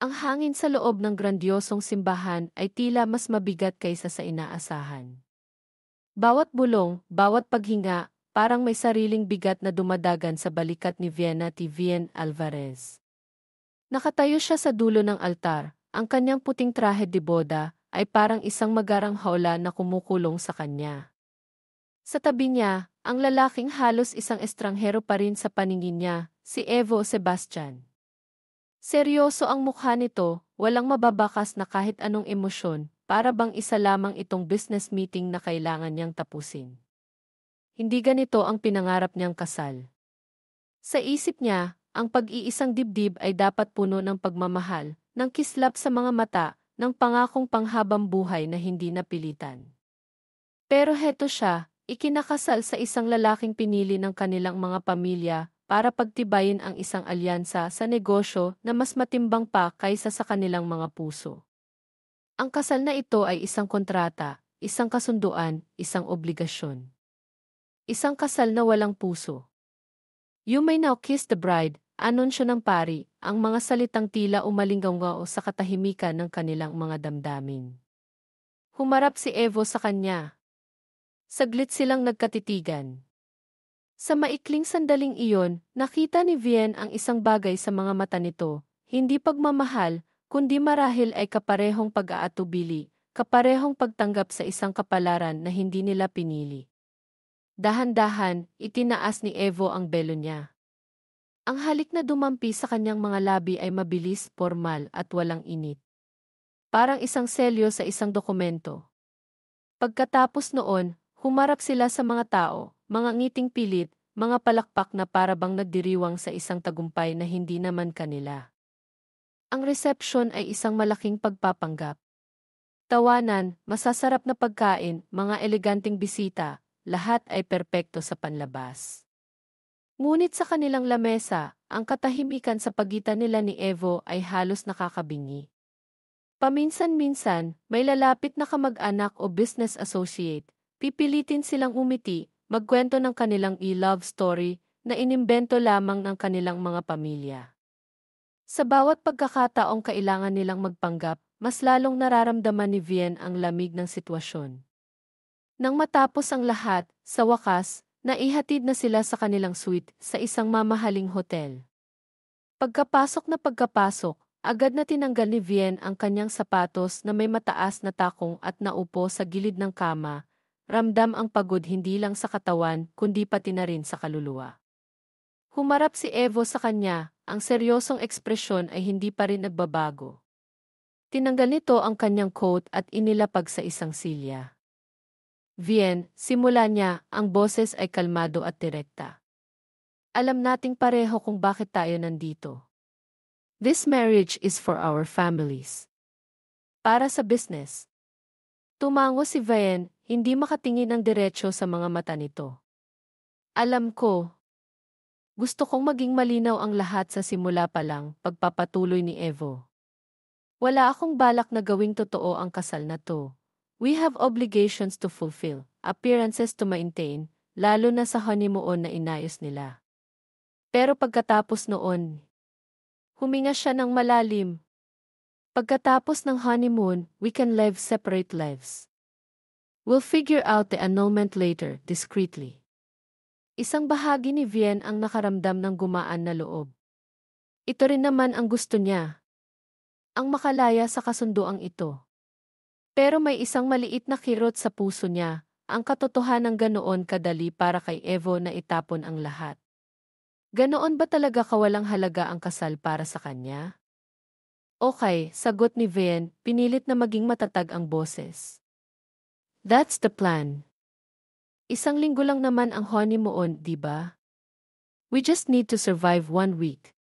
Ang hangin sa loob ng grandiosong simbahan ay tila mas mabigat kaysa sa inaasahan. Bawat bulong, bawat paghinga, parang may sariling bigat na dumadagan sa balikat ni Vienna T. Vien Alvarez. Nakatayo siya sa dulo ng altar, ang kanyang puting trahe de boda ay parang isang magarang hawla na kumukulong sa kanya. Sa tabi niya, ang lalaking halos isang estranghero pa rin sa paningin niya, si Evo Sebastian. Seryoso ang mukha nito, walang mababakas na kahit anong emosyon, para bang isa lamang itong business meeting na kailangan niyang tapusin. Hindi ganito ang pinangarap niyang kasal. Sa isip niya, ang pag-iisang dibdib ay dapat puno ng pagmamahal, ng kislap sa mga mata, ng pangakong panghabang buhay na hindi napilitan. Pero heto siya, ikinakasal sa isang lalaking pinili ng kanilang mga pamilya para pagtibayin ang isang alyansa sa negosyo na mas matimbang pa kaysa sa kanilang mga puso. Ang kasal na ito ay isang kontrata, isang kasunduan, isang obligasyon. Isang kasal na walang puso. You may now kiss the bride, anunsyo ng pari, ang mga salitang tila umalinggaw sa katahimikan ng kanilang mga damdamin. Humarap si Evo sa kanya. Saglit silang nagkatitigan. Sa maikling sandaling iyon, nakita ni Vien ang isang bagay sa mga mata nito, hindi pagmamahal, kundi marahil ay kaparehong pag-aatubili, kaparehong pagtanggap sa isang kapalaran na hindi nila pinili. Dahan-dahan, itinaas ni Evo ang belo niya. Ang halik na dumampi sa kanyang mga labi ay mabilis, formal at walang init. Parang isang selyo sa isang dokumento. Pagkatapos noon, humarap sila sa mga tao, mga ngiting pilit, mga palakpak na para bang nagdiriwang sa isang tagumpay na hindi naman kanila. Ang reception ay isang malaking pagpapanggap. Tawanan, masasarap na pagkain, mga eleganteng bisita, lahat ay perpekto sa panlabas. Ngunit sa kanilang lamesa, ang katahimikan sa pagitan nila ni Evo ay halos nakakabingi. Paminsan-minsan, may lalapit na kamag-anak o business associate, pipilitin silang umiti, magkwento ng kanilang love story na inimbento lamang ng kanilang mga pamilya. Sa bawat pagkakataong kailangan nilang magpanggap, mas lalong nararamdaman ni Vien ang lamig ng sitwasyon. Nang matapos ang lahat, sa wakas, naihatid na sila sa kanilang suite sa isang mamahaling hotel. Pagkapasok, agad na tinanggal ni Vien ang kanyang sapatos na may mataas na takong at naupo sa gilid ng kama, ramdam ang pagod hindi lang sa katawan kundi pati na rin sa kaluluwa. Humarap si Evo sa kanya, ang seryosong ekspresyon ay hindi pa rin nagbabago. Tinanggal nito ang kanyang coat at inilapag sa isang silya. Vien, simula niya, ang boses ay kalmado at direkta. Alam nating pareho kung bakit tayo nandito. This marriage is for our families. Para sa business. Tumango si Vien, hindi makatingin ng diretsyo sa mga mata nito. Alam ko. Gusto kong maging malinaw ang lahat sa simula pa lang, pagpapatuloy ni Evo. Wala akong balak na gawing totoo ang kasal na to. We have obligations to fulfill, appearances to maintain, lalo na sa honeymoon na inayos nila. Pero pagkatapos noon, huminga siya ng malalim. Pagkatapos ng honeymoon, we can live separate lives. We'll figure out the annulment later, discreetly. Isang bahagi ni Vien ang nakaramdam ng gumaan na loob. Ito rin naman ang gusto niya. Ang makalaya sa kasunduang ito. Pero may isang maliit na kirot sa puso niya, ang katotohanan ganoon kadali para kay Evo na itapon ang lahat. Ganoon ba talaga kawalang halaga ang kasal para sa kanya? Okay, sagot ni Vien, pinilit na maging matatag ang boses. That's the plan. Isang linggo lang naman ang honeymoon, di ba? We just need to survive 1 week.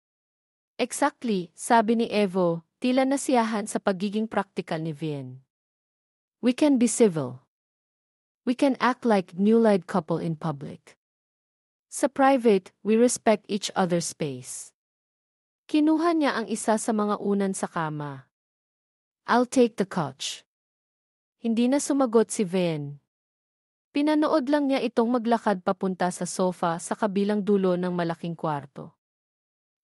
Exactly, sabi ni Evo, tila nasiyahan sa pagiging practical ni Vien. We can be civil. We can act like new-lied couple in public. Sa private, we respect each other's space. Kinuha niya ang isa sa mga unan sa kama. I'll take the couch. Hindi na sumagot si Vien. Pinanood lang niya itong maglakad papunta sa sofa sa kabilang dulo ng malaking kwarto.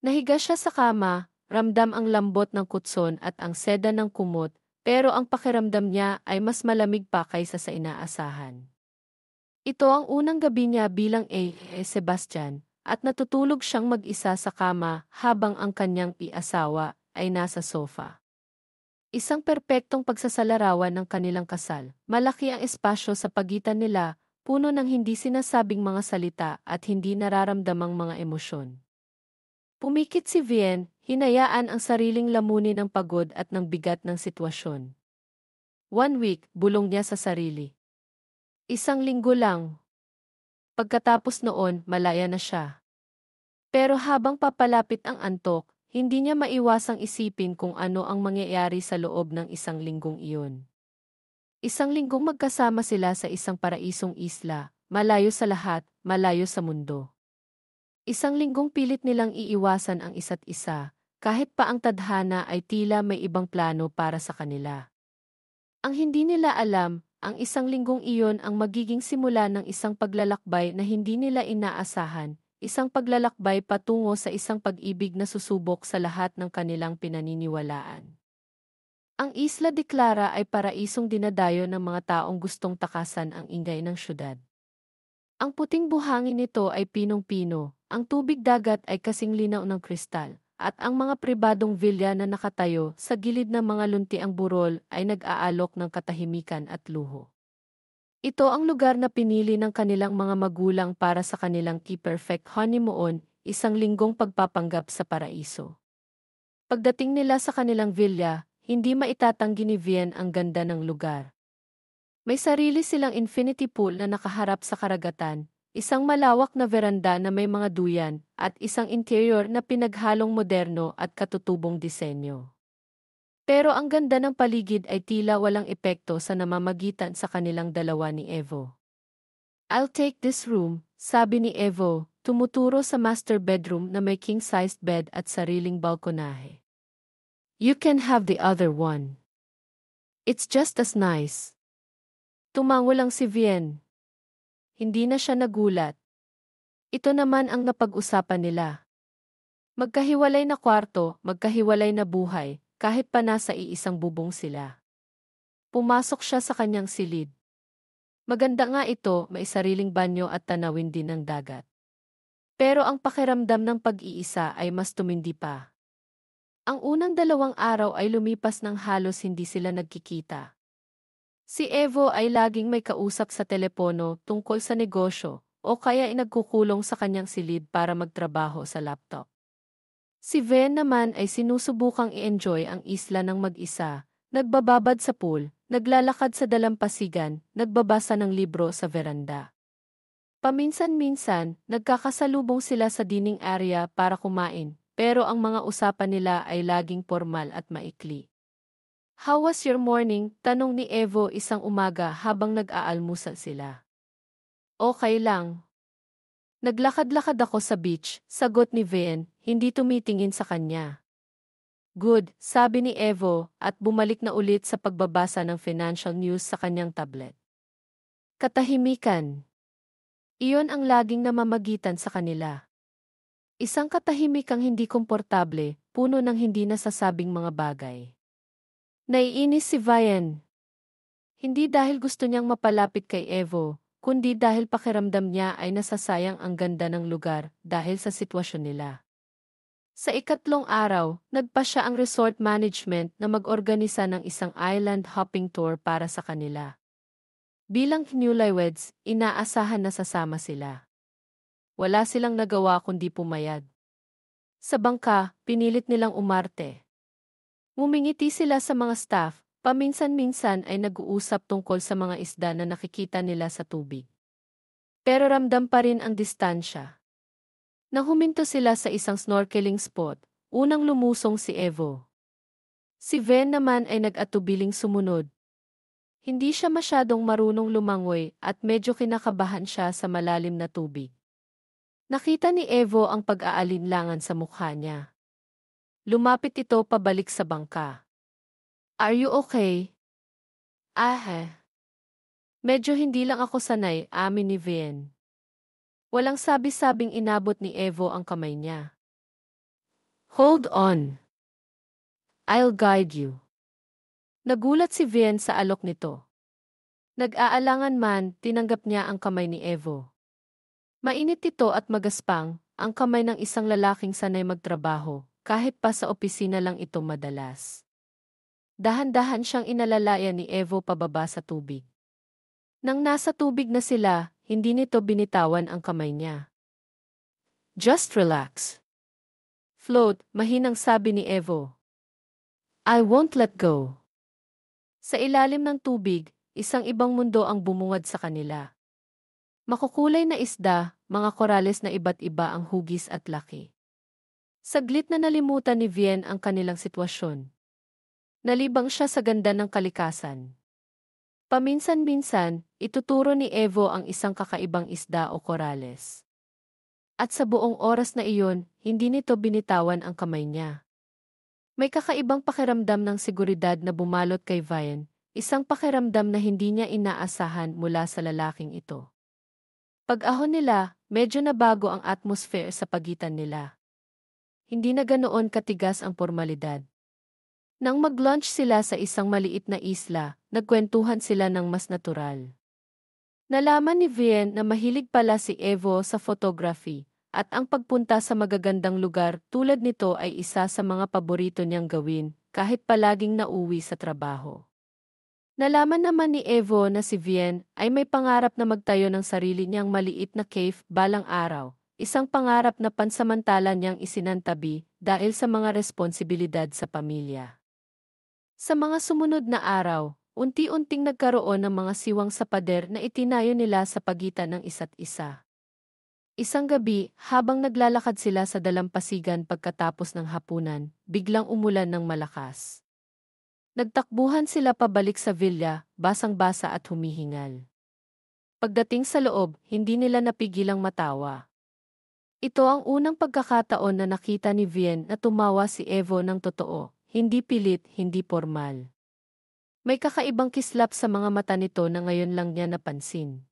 Nahiga siya sa kama, ramdam ang lambot ng kutson at ang seda ng kumot, pero ang pakiramdam niya ay mas malamig pa kaysa sa inaasahan. Ito ang unang gabi niya bilang Sebastian, at natutulog siyang mag-isa sa kama habang ang kanyang asawa ay nasa sofa. Isang perpektong pagsasalarawan ng kanilang kasal. Malaki ang espasyo sa pagitan nila, puno ng hindi sinasabing mga salita at hindi nararamdamang mga emosyon. Pumikit si Vienne, hinayaan ang sariling lamunin ng pagod at ng bigat ng sitwasyon. 1 week, bulong niya sa sarili. 1 linggo lang. Pagkatapos noon, malaya na siya. Pero habang papalapit ang antok, hindi niya maiwasang isipin kung ano ang mangyayari sa loob ng 1 linggong iyon. 1 linggong magkasama sila sa isang paraisong isla, malayo sa lahat, malayo sa mundo. 1 linggong pilit nilang iiwasan ang isa't isa, kahit pa ang tadhana ay tila may ibang plano para sa kanila. Ang hindi nila alam, ang 1 linggong iyon ang magiging simula ng isang paglalakbay na hindi nila inaasahan, isang paglalakbay patungo sa isang pag-ibig na susubok sa lahat ng kanilang pinaniniwalaan. Ang Isla de Clara ay paraisong dinadayo ng mga taong gustong takasan ang ingay ng syudad. Ang puting buhangin nito ay pinong-pino, ang tubig dagat ay kasing linaw ng kristal, at ang mga pribadong villa na nakatayo sa gilid ng mga luntiang burol ay nag-aalok ng katahimikan at luho. Ito ang lugar na pinili ng kanilang mga magulang para sa kanilang perfect honeymoon, 1 linggong pagpapanggap sa paraiso. Pagdating nila sa kanilang villa, hindi maitatanggi ni Vienne ang ganda ng lugar. May sarili silang infinity pool na nakaharap sa karagatan, isang malawak na veranda na may mga duyan, at isang interior na pinaghalong moderno at katutubong disenyo. Pero ang ganda ng paligid ay tila walang epekto sa namamagitan sa kanilang dalawa ni Evo. "I'll take this room," sabi ni Evo, tumuturo sa master bedroom na may king-sized bed at sariling balkonahe. "You can have the other one. It's just as nice." Tumango lang si Vienne. Hindi na siya nagulat. Ito naman ang napag-usapan nila. Magkahiwalay na kwarto, magkahiwalay na buhay, kahit pa nasa iisang bubong sila. Pumasok siya sa kanyang silid. Maganda nga ito, may sariling banyo at tanawin din ng dagat. Pero ang pakiramdam ng pag-iisa ay mas tumindi pa. Ang unang 2 araw ay lumipas ng halos hindi sila nagkikita. Si Evo ay laging may kausap sa telepono tungkol sa negosyo o kaya ay nagkukulong sa kanyang silid para magtrabaho sa laptop. Si Ven naman ay sinusubukang i-enjoy ang isla ng mag-isa, nagbababad sa pool, naglalakad sa dalampasigan, nagbabasa ng libro sa veranda. Paminsan-minsan, nagkakasalubong sila sa dining area para kumain, pero ang mga usapan nila ay laging formal at maikli. "How was your morning?" tanong ni Evo isang umaga habang nag-aalmusal sila. "Okay lang. Naglakad-lakad ako sa beach," sagot ni Vienne, hindi tumitingin sa kanya. "Good," sabi ni Evo, at bumalik na ulit sa pagbabasa ng financial news sa kanyang tablet. Katahimikan. Iyon ang laging namamagitan sa kanila. Isang katahimikang hindi komportable, puno ng hindi nasasabing mga bagay. Naiinis si Vienne. Hindi dahil gusto niyang mapalapit kay Evo, kundi dahil pakiramdam niya ay nasasayang ang ganda ng lugar dahil sa sitwasyon nila. Sa 3 araw, nagpa siya ang resort management na mag-organisa ng isang island hopping tour para sa kanila. Bilang newlyweds, inaasahan na sasama sila. Wala silang nagawa kundi pumayag. Sa bangka, pinilit nilang umarte. Ngumingiti sila sa mga staff. Paminsan-minsan ay nag-uusap tungkol sa mga isda na nakikita nila sa tubig. Pero ramdam pa rin ang distansya. Nang huminto sila sa isang snorkeling spot, unang lumusong si Evo. Si Ven naman ay nag-atubiling sumunod. Hindi siya masyadong marunong lumangoy at medyo kinakabahan siya sa malalim na tubig. Nakita ni Evo ang pag-aalinlangan sa mukha niya. Lumapit ito pabalik sa bangka. "Are you okay?" Medyo hindi lang ako sanay," amin ni Vienne. Walang sabi-sabing inabot ni Evo ang kamay niya. "Hold on." I'll guide you. Nagulat si Vien sa alok nito. Nag-aalangan man, tinanggap niya ang kamay ni Evo. Mainit ito at magaspang, ang kamay ng isang lalaking sanay magtrabaho, kahit pa sa opisina lang ito madalas. Dahan-dahan siyang inalalayan ni Evo pababa sa tubig. Nang nasa tubig na sila, hindi nito binitawan ang kamay niya. Just relax. Float, mahinang sabi ni Evo. I won't let go. Sa ilalim ng tubig, isang ibang mundo ang bumungad sa kanila. Makukulay na isda, mga korales na iba't iba ang hugis at laki. Saglit na nalimutan ni Vien ang kanilang sitwasyon. Nalibang siya sa ganda ng kalikasan. Paminsan-minsan, ituturo ni Evo ang isang kakaibang isda o korales. At sa buong oras na iyon, hindi nito binitawan ang kamay niya. May kakaibang pakiramdam ng seguridad na bumalot kay Vien, isang pakiramdam na hindi niya inaasahan mula sa lalaking ito. Pag-ahon nila, medyo nabago ang atmosphere sa pagitan nila. Hindi na ganoon katigas ang formalidad. Nang mag-lunch sila sa isang maliit na isla, nagkwentuhan sila ng mas natural. Nalaman ni Vien na mahilig pala si Evo sa photography, at ang pagpunta sa magagandang lugar tulad nito ay isa sa mga paborito niyang gawin, kahit palaging nauwi sa trabaho. Nalaman naman ni Evo na si Vien ay may pangarap na magtayo ng sarili niyang maliit na cave balang araw, isang pangarap na pansamantala niyang isinantabi dahil sa mga responsibilidad sa pamilya. Sa mga sumunod na araw, unti-unting nagkaroon ng mga siwang sa pader na itinayo nila sa pagitan ng isa't isa. Isang gabi, habang naglalakad sila sa dalampasigan pagkatapos ng hapunan, biglang umulan ng malakas. Nagtakbuhan sila pabalik sa villa, basang-basa at humihingal. Pagdating sa loob, hindi nila napigilang matawa. Ito ang unang pagkakataon na nakita ni Vien na tumawa si Evo ng totoo, hindi pilit, hindi formal. May kakaibang kislap sa mga mata nito na ngayon lang niya napansin.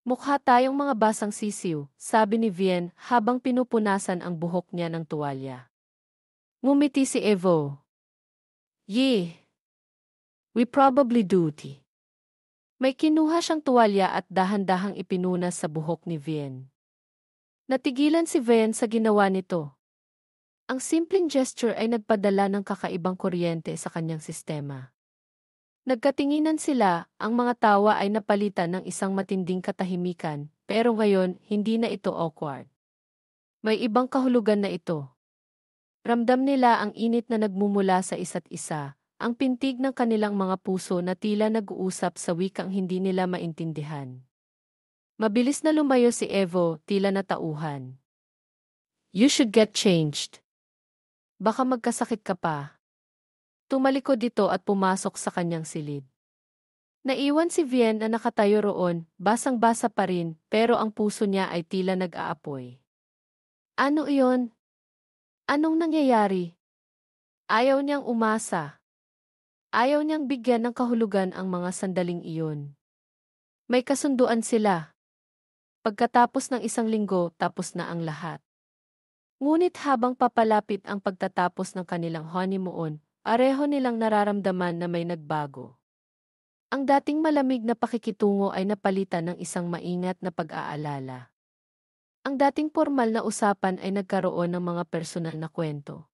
Mukha tayong mga basang sisiw, sabi ni Vien habang pinupunasan ang buhok niya ng tuwalya. Ngumiti si Evo. Yeah. We probably do. May kinuha siyang tuwalya at dahan-dahang ipinunas sa buhok ni Vien. Natigilan si Vien sa ginawa nito. Ang simpleng gesture ay nagpadala ng kakaibang kuryente sa kanyang sistema. Nagkatinginan sila, ang mga tawa ay napalitan ng isang matinding katahimikan, pero ngayon, hindi na ito awkward. May ibang kahulugan na ito. Ramdam nila ang init na nagmumula sa isa't isa, ang pintig ng kanilang mga puso na tila nag-uusap sa wikang hindi nila maintindihan. Mabilis na lumayo si Evo, tila natauhan. You should get changed. Baka magkasakit ka pa. Tumalikod ito at pumasok sa kanyang silid. Naiwan si Vien na nakatayo roon, basang-basa pa rin, pero ang puso niya ay tila nag-aapoy. Ano iyon? Anong nangyayari? Ayaw niyang umasa. Ayaw niyang bigyan ng kahulugan ang mga sandaling iyon. May kasunduan sila. Pagkatapos ng isang linggo, tapos na ang lahat. Ngunit habang papalapit ang pagtatapos ng kanilang honeymoon, pareho nilang nararamdaman na may nagbago. Ang dating malamig na pakikitungo ay napalitan ng isang maingat na pag-aalala. Ang dating formal na usapan ay nagkaroon ng mga personal na kwento.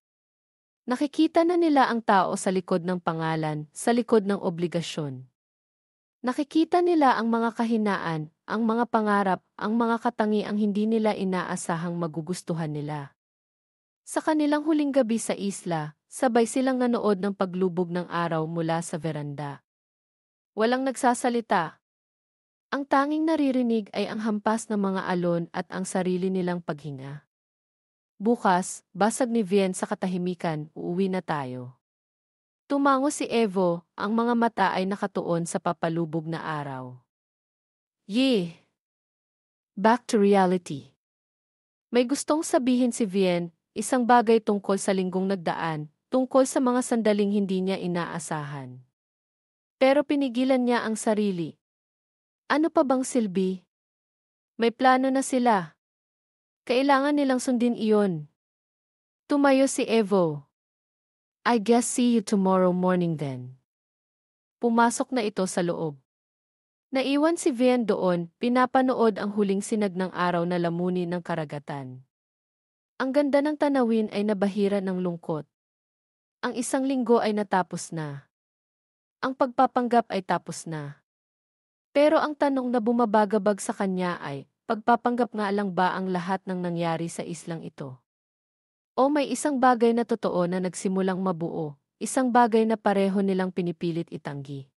Nakikita na nila ang tao sa likod ng pangalan, sa likod ng obligasyon. Nakikita nila ang mga kahinaan, ang mga pangarap, ang mga katangiang hindi nila inaasahang magugustuhan nila. Sa kanilang huling gabi sa isla, sabay silang nanood ng paglubog ng araw mula sa veranda. Walang nagsasalita. Ang tanging naririnig ay ang hampas ng mga alon at ang sarili nilang paghinga. Bukas, basag ni Vien sa katahimikan, uuwi na tayo. Tumango si Evo, ang mga mata ay nakatuon sa papalubog na araw. Yeah! Back to reality. May gustong sabihin si Vien, isang bagay tungkol sa linggong nagdaan, tungkol sa mga sandaling hindi niya inaasahan. Pero pinigilan niya ang sarili. Ano pa bang silbi? May plano na sila. Kailangan nilang sundin iyon. Tumayo si Evo. I guess see you tomorrow morning then. Pumasok na ito sa loob. Naiwan si Vian doon, pinapanood ang huling sinag ng araw na lamunin ng karagatan. Ang ganda ng tanawin ay nabahira ng lungkot. Ang isang linggo ay natapos na. Ang pagpapanggap ay tapos na. Pero ang tanong na bumabagabag sa kanya ay, pagpapanggap nga lang ba ang lahat ng nangyari sa islang ito? O may isang bagay na totoo na nagsimulang mabuo, isang bagay na pareho nilang pinipilit itanggi.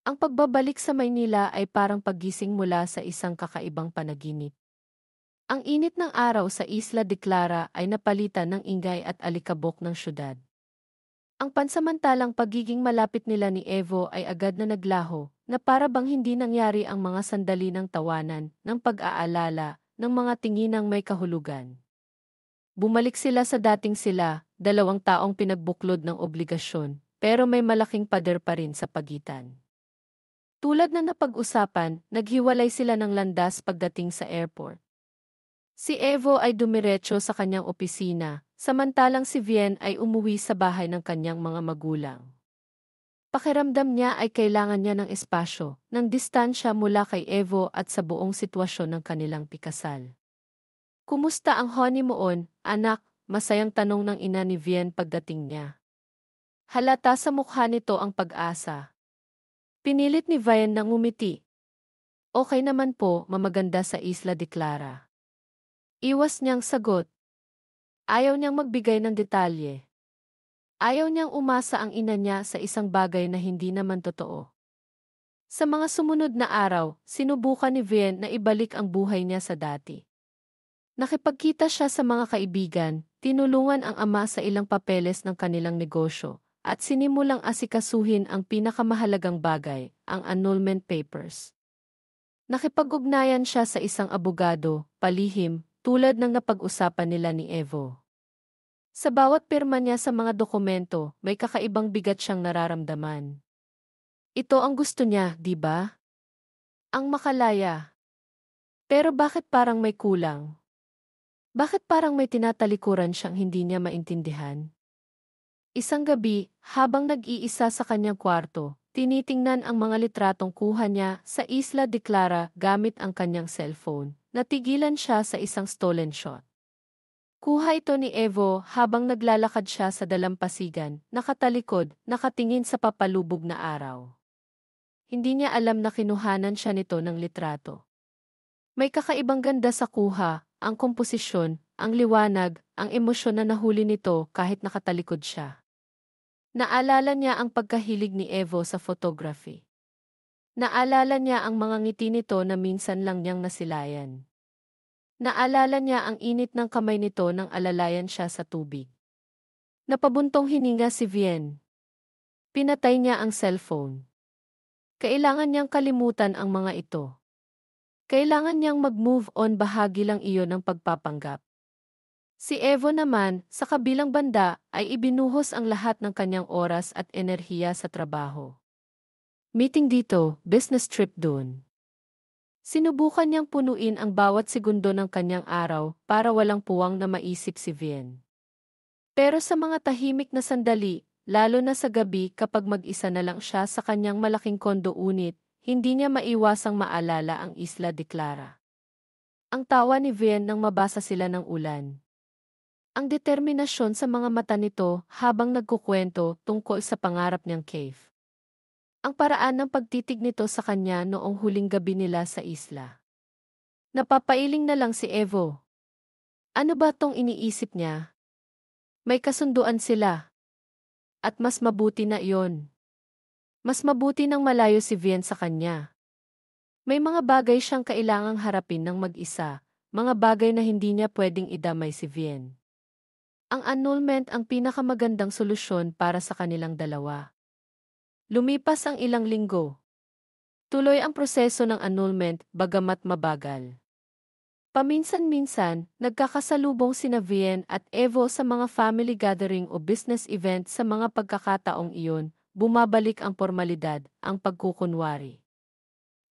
Ang pagbabalik sa Maynila ay parang paggising mula sa isang kakaibang panaginip. Ang init ng araw sa Isla de Clara ay napalitan ng ingay at alikabok ng syudad. Ang pansamantalang pagiging malapit nila ni Evo ay agad na naglaho, na para bang hindi nangyari ang mga sandali ng tawanan, ng pag-aalala, ng mga tinginang may kahulugan. Bumalik sila sa dating sila, dalawang taong pinagbuklod ng obligasyon, pero may malaking pader pa rin sa pagitan. Tulad na napag-usapan, naghiwalay sila ng landas pagdating sa airport. Si Evo ay dumiretso sa kanyang opisina, samantalang si Vian ay umuwi sa bahay ng kanyang mga magulang. Pakiramdam niya ay kailangan niya ng espasyo, ng distansya mula kay Evo at sa buong sitwasyon ng kanilang pikasal. Kumusta ang honeymoon, anak? Masayang tanong ng ina ni Vian pagdating niya. Halata sa mukha nito ang pag-asa. Pinilit ni Vian na ngumiti. Okay naman po, mamaganda sa Isla de Clara. Iwas niyang sagot. Ayaw niyang magbigay ng detalye. Ayaw niyang umasa ang ina niya sa isang bagay na hindi naman totoo. Sa mga sumunod na araw, sinubukan ni Vian na ibalik ang buhay niya sa dati. Nakipagkita siya sa mga kaibigan, tinulungan ang ama sa ilang papeles ng kanilang negosyo, at sinimulang asikasuhin ang pinakamahalagang bagay, ang annulment papers. Nakipag-ugnayan siya sa isang abogado, palihim, tulad ng napag-usapan nila ni Evo. Sa bawat pirma niya sa mga dokumento, may kakaibang bigat siyang nararamdaman. Ito ang gusto niya, di ba? Ang makalaya. Pero bakit parang may kulang? Bakit parang may tinatalikuran siyang hindi niya maintindihan? Isang gabi, habang nag-iisa sa kanyang kwarto, tinitingnan ang mga litratong kuha niya sa Isla de Clara gamit ang kanyang cellphone. Natigilan siya sa isang stolen shot. Kuha ito ni Evo habang naglalakad siya sa dalampasigan, nakatalikod, nakatingin sa papalubog na araw. Hindi niya alam na kinuhanan siya nito ng litrato. May kakaibang ganda sa kuha, ang komposisyon, ang liwanag, ang emosyon na nahuli nito kahit nakatalikod siya. Naalala niya ang pagkahilig ni Evo sa photography. Naalala niya ang mga ngiti nito na minsan lang niyang nasilayan. Naalala niya ang init ng kamay nito nang alalayan siya sa tubig. Napabuntong hininga si Vian. Pinatay niya ang cellphone. Kailangan niyang kalimutan ang mga ito. Kailangan niyang mag-move on, bahagi lang iyon ng pagpapanggap. Si Evo naman, sa kabilang banda, ay ibinuhos ang lahat ng kanyang oras at enerhiya sa trabaho. Meeting dito, business trip doon. Sinubukan niyang punuin ang bawat segundo ng kanyang araw para walang puwang na maisip si Vian. Pero sa mga tahimik na sandali, lalo na sa gabi kapag mag-isa na lang siya sa kanyang malaking kondo unit, hindi niya maiwasang maalala ang Isla de Clara. Ang tawa ni Vian nang mabasa sila ng ulan. Ang determinasyon sa mga mata nito habang nagkukwento tungkol sa pangarap niyang cave. Ang paraan ng pagtitig nito sa kanya noong huling gabi nila sa isla. Napapailing na lang si Evo. Ano ba tong iniisip niya? May kasunduan sila. At mas mabuti na iyon. Mas mabuti nang malayo si Vian sa kanya. May mga bagay siyang kailangang harapin ng mag-isa, mga bagay na hindi niya pwedeng idamay si Vian. Ang annulment ang pinakamagandang solusyon para sa kanilang dalawa. Lumipas ang ilang linggo. Tuloy ang proseso ng annulment bagamat mabagal. Paminsan-minsan, nagkakasalubong sina Vian at Evo sa mga family gathering o business event. Sa mga pagkakataong iyon, bumabalik ang formalidad, ang pagkukunwari.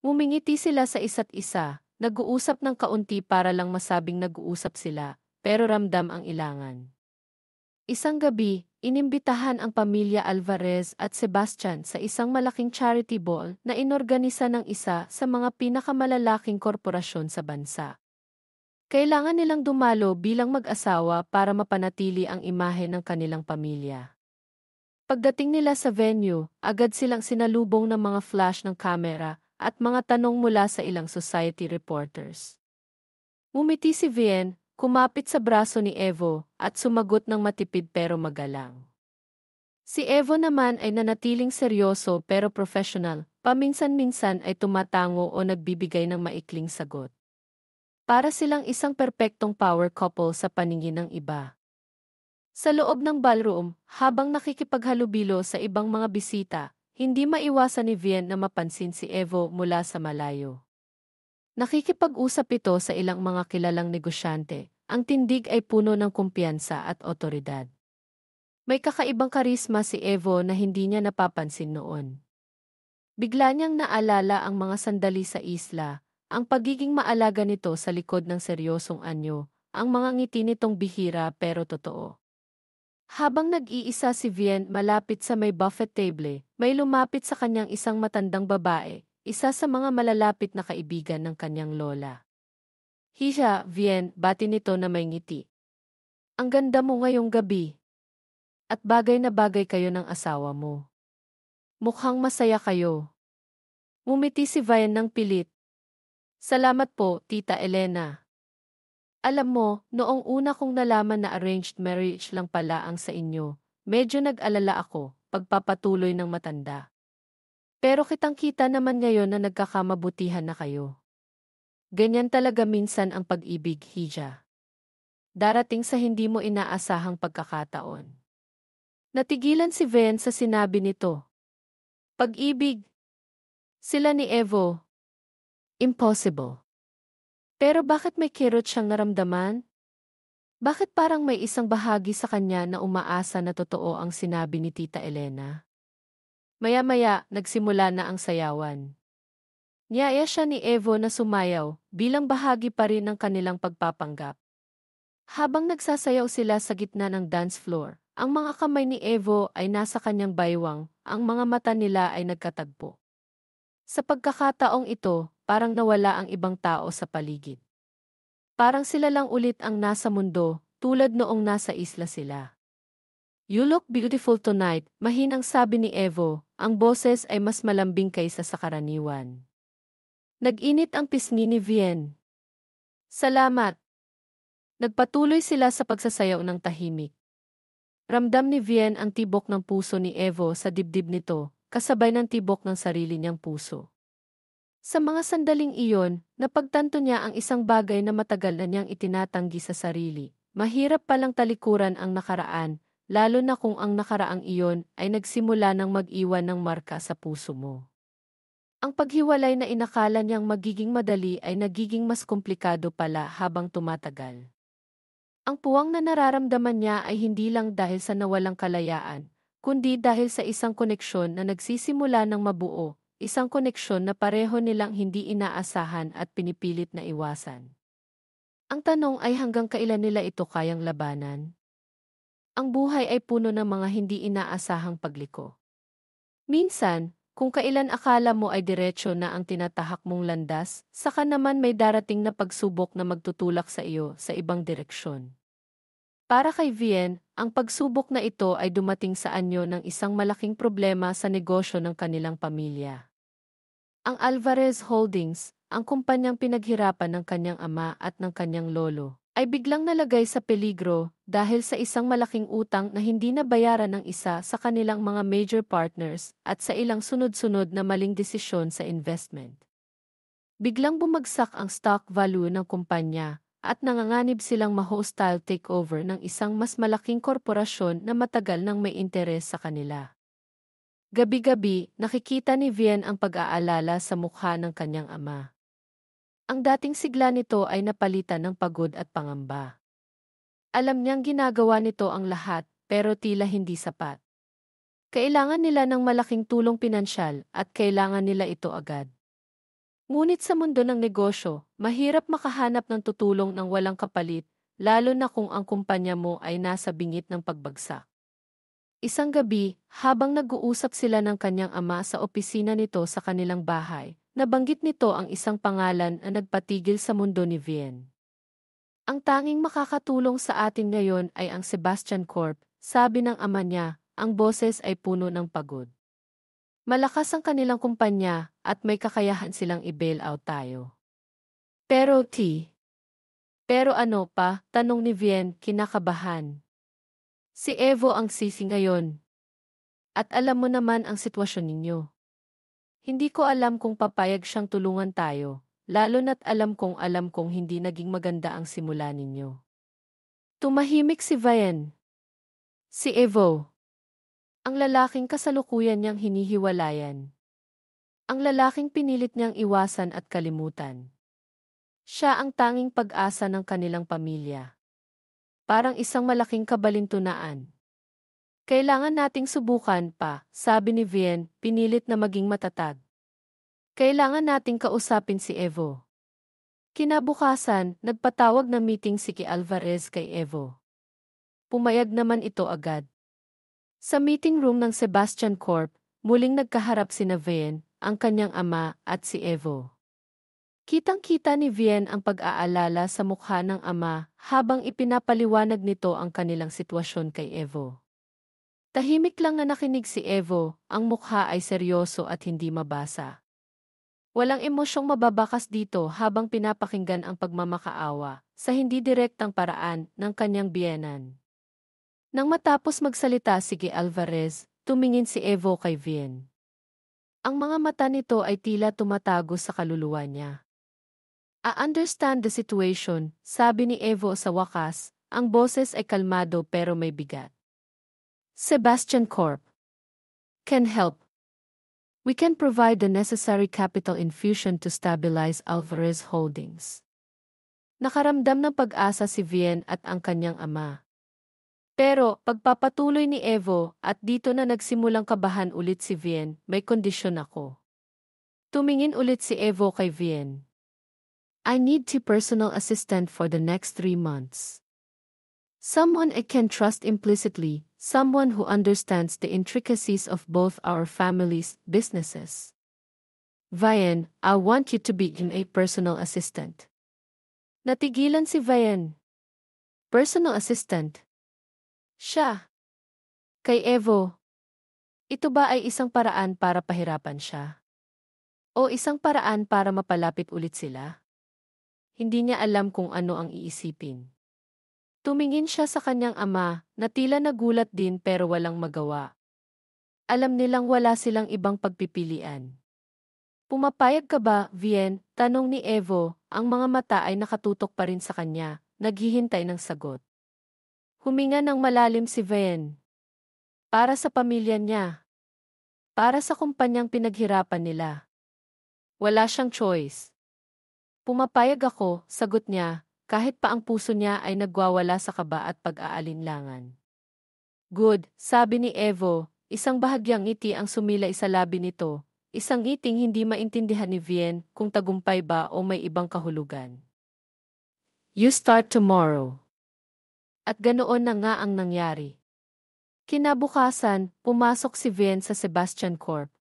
Ngumingiti sila sa isa't isa, nag-uusap ng kaunti para lang masabing nag-uusap sila, pero ramdam ang ilangan. Isang gabi, inimbitahan ang pamilya Alvarez at Sebastian sa isang malaking charity ball na inorganisa ng isa sa mga pinakamalalaking korporasyon sa bansa. Kailangan nilang dumalo bilang mag-asawa para mapanatili ang imahe ng kanilang pamilya. Pagdating nila sa venue, agad silang sinalubong ng mga flash ng kamera at mga tanong mula sa ilang society reporters. Ngumiti si Vien, kumapit sa braso ni Evo, at sumagot ng matipid pero magalang. Si Evo naman ay nanatiling seryoso pero professional, paminsan-minsan ay tumatango o nagbibigay ng maikling sagot. Para silang isang perpektong power couple sa paningin ng iba. Sa loob ng ballroom, habang nakikipaghalubilo sa ibang mga bisita, hindi maiwasan ni Vien na mapansin si Evo mula sa malayo. Nakikipag-usap ito sa ilang mga kilalang negosyante, ang tindig ay puno ng kumpiyansa at otoridad. May kakaibang karisma si Evo na hindi niya napapansin noon. Bigla niyang naalala ang mga sandali sa isla, ang pagiging maalaga nito sa likod ng seryosong anyo, ang mga ngiti nitong bihira pero totoo. Habang nag-iisa si Vien malapit sa may buffet table, may lumapit sa kanyang isang matandang babae, isa sa mga malalapit na kaibigan ng kanyang lola. Hiya, Vien, bati nito na may ngiti. Ang ganda mo ngayong gabi. At bagay na bagay kayo ng asawa mo. Mukhang masaya kayo. Ngumiti si Vien ng pilit. Salamat po, Tita Elena. Alam mo, noong una kong nalaman na arranged marriage lang pala ang sa inyo, medyo nag-alala ako, pagpapatuloy ng matanda. Pero kitang-kita naman ngayon na nagkakamabutihan na kayo. Ganyan talaga minsan ang pag-ibig, Hija. Darating sa hindi mo inaasahang pagkakataon. Natigilan si Vien sa sinabi nito. Pag-ibig. Sila ni Evo. Impossible. Pero bakit may kirot siyang naramdaman? Bakit parang may isang bahagi sa kanya na umaasa na totoo ang sinabi ni Tita Elena? Maya-maya, nagsimula na ang sayawan. Niyaya siya ni Evo na sumayaw, bilang bahagi pa rin ng kanilang pagpapanggap. Habang nagsasayaw sila sa gitna ng dance floor, ang mga kamay ni Evo ay nasa kanyang baywang, ang mga mata nila ay nagkatagpo. Sa pagkakataong ito, parang nawala ang ibang tao sa paligid. Parang sila lang ulit ang nasa mundo, tulad noong nasa isla sila. You look beautiful tonight, mahinang sabi ni Evo, ang boses ay mas malambing kaysa sa karaniwan. Nag-init ang pisngi ni Vien. Salamat. Nagpatuloy sila sa pagsasayaw ng tahimik. Ramdam ni Vien ang tibok ng puso ni Evo sa dibdib nito, kasabay ng tibok ng sarili niyang puso. Sa mga sandaling iyon, napagtanto niya ang isang bagay na matagal na niyang itinatanggi sa sarili. Mahirap palang talikuran ang nakaraan, lalo na kung ang nakaraang iyon ay nagsimula ng mag-iwan ng marka sa puso mo. Ang paghiwalay na inakala niyang magiging madali ay nagiging mas komplikado pala habang tumatagal. Ang puwang na nararamdaman niya ay hindi lang dahil sa nawalang kalayaan, kundi dahil sa isang koneksyon na nagsisimula ng mabuo. Isang koneksyon na pareho nilang hindi inaasahan at pinipilit na iwasan. Ang tanong ay hanggang kailan nila ito kayang labanan? Ang buhay ay puno ng mga hindi inaasahang pagliko. Minsan, kung kailan akala mo ay diretsyo na ang tinatahak mong landas, saka naman may darating na pagsubok na magtutulak sa iyo sa ibang direksyon. Para kay Vien, ang pagsubok na ito ay dumating sa anyo ng isang malaking problema sa negosyo ng kanilang pamilya. Ang Alvarez Holdings, ang kumpanyang pinaghirapan ng kanyang ama at ng kanyang lolo, ay biglang nalagay sa peligro dahil sa isang malaking utang na hindi nabayaran ng isa sa kanilang mga major partners at sa ilang sunod-sunod na maling desisyon sa investment. Biglang bumagsak ang stock value ng kumpanya at nanganganib silang ma-hostile takeover ng isang mas malaking korporasyon na matagal nang may interes sa kanila. Gabi-gabi, nakikita ni Vien ang pag-aalala sa mukha ng kanyang ama. Ang dating sigla nito ay napalitan ng pagod at pangamba. Alam niyang ginagawa nito ang lahat, pero tila hindi sapat. Kailangan nila ng malaking tulong pinansyal at kailangan nila ito agad. Ngunit sa mundo ng negosyo, mahirap makahanap ng tutulong ng walang kapalit, lalo na kung ang kumpanya mo ay nasa bingit ng pagbagsak. Isang gabi, habang nag-uusap sila ng kanyang ama sa opisina nito sa kanilang bahay, nabanggit nito ang isang pangalan na nagpatigil sa mundo ni Vien. Ang tanging makakatulong sa atin ngayon ay ang Sebastian Corp, sabi ng ama niya, ang boses ay puno ng pagod. Malakas ang kanilang kumpanya at may kakayahan silang i-bail out tayo. Pero ano pa, tanong ni Vien, kinakabahan. Si Evo ang sisi ngayon. At alam mo naman ang sitwasyon ninyo. Hindi ko alam kung papayag siyang tulungan tayo, lalo na't alam kong hindi naging maganda ang simula ninyo. Tumahimik si Vien. Si Evo. Ang lalaking kasalukuyan niyang hinihiwalayan. Ang lalaking pinilit niyang iwasan at kalimutan. Siya ang tanging pag-asa ng kanilang pamilya. Parang isang malaking kabalintunaan. Kailangan nating subukan pa, sabi ni Vien, pinilit na maging matatag. Kailangan nating kausapin si Evo. Kinabukasan, nagpatawag ng meeting si Alvarez kay Evo. Pumayag naman ito agad. Sa meeting room ng Sebastian Corp, muling nagkaharap sina Vien, ang kanyang ama, at si Evo. Kitang-kita ni Vien ang pag-aalala sa mukha ng ama habang ipinapaliwanag nito ang kanilang sitwasyon kay Evo. Tahimik lang na nakinig si Evo, ang mukha ay seryoso at hindi mabasa. Walang emosyong mababakas dito habang pinapakinggan ang pagmamakaawa sa hindi direktang paraan ng kanyang biyenan. Nang matapos magsalita si Alvarez, tumingin si Evo kay Vien. Ang mga mata nito ay tila tumatago sa kaluluwa niya. I understand the situation, sabi ni Evo sa wakas, ang boses ay kalmado pero may bigat. Sebastian Corp can help. We can provide the necessary capital infusion to stabilize Alvarez Holdings. Nakaramdam ng pag-asa si Vien at ang kanyang ama. Pero, pagpapatuloy ni Evo at dito na nagsimulang kabahan ulit si Vien, may kondisyon ako. Tumingin ulit si Evo kay Vien. I need a personal assistant for the next 3 months. Someone I can trust implicitly, someone who understands the intricacies of both our families' businesses. Vien, I want you to be a personal assistant. Natigilan si Vien. Personal assistant. Siya. Kay Evo. Ito ba ay isang paraan para pahirapan siya? O isang paraan para mapalapit ulit sila? Hindi niya alam kung ano ang iisipin. Tumingin siya sa kanyang ama, na tila nagulat din pero walang magawa. Alam nilang wala silang ibang pagpipilian. Pumapayag ka ba, Vien? Tanong ni Evo, ang mga mata ay nakatutok pa rin sa kanya, naghihintay ng sagot. Huminga ng malalim si Vien. Para sa pamilya niya. Para sa kumpanyang pinaghirapan nila. Wala siyang choice. Pumapayag ako, sagot niya, kahit pa ang puso niya ay nagwawala sa kaba at pag-aalinlangan. Good, sabi ni Evo, isang bahagyang ngiti ang sumilay sa labi nito, isang ngiting hindi maintindihan ni Vien kung tagumpay ba o may ibang kahulugan. You start tomorrow. At ganoon na nga ang nangyari. Kinabukasan, pumasok si Vien sa Sebastian Corp.